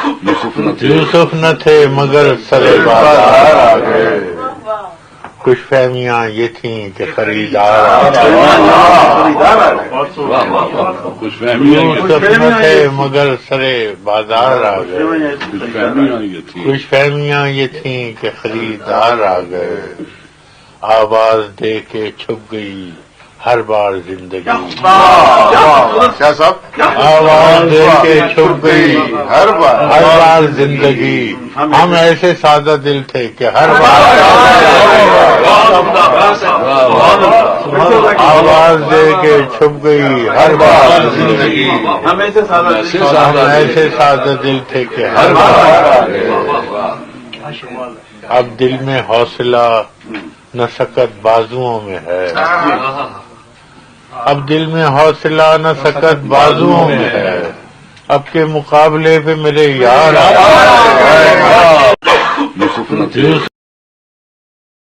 یوسف نہ تھے مگر سرے بازار آ گئے، خوش فہمیاں یہ تھیں کہ خریدار آ گئے۔ یوسف نہ تھے مگر سرے بازار آ گئے، خوش فہمیاں یہ تھیں کہ خریدار آ گئے۔ آواز دے کے چھپ گئی ہر بار زندگی، کیا صاحب؟ آواز دے کے چھپ گئی ہر بار زندگی، ہم ایسے سادہ دل تھے کہ ہر بار آواز دے کے چھپ گئی ہر بار زندگی، ہم ایسے سادہ دل تھے کہ ہر بار۔ اب دل میں حوصلہ نہ سکت بازوؤں میں ہے، اب دل میں حوصلہ نہ سکت بازوؤں میں ہے، اب کے مقابلے پہ میرے یار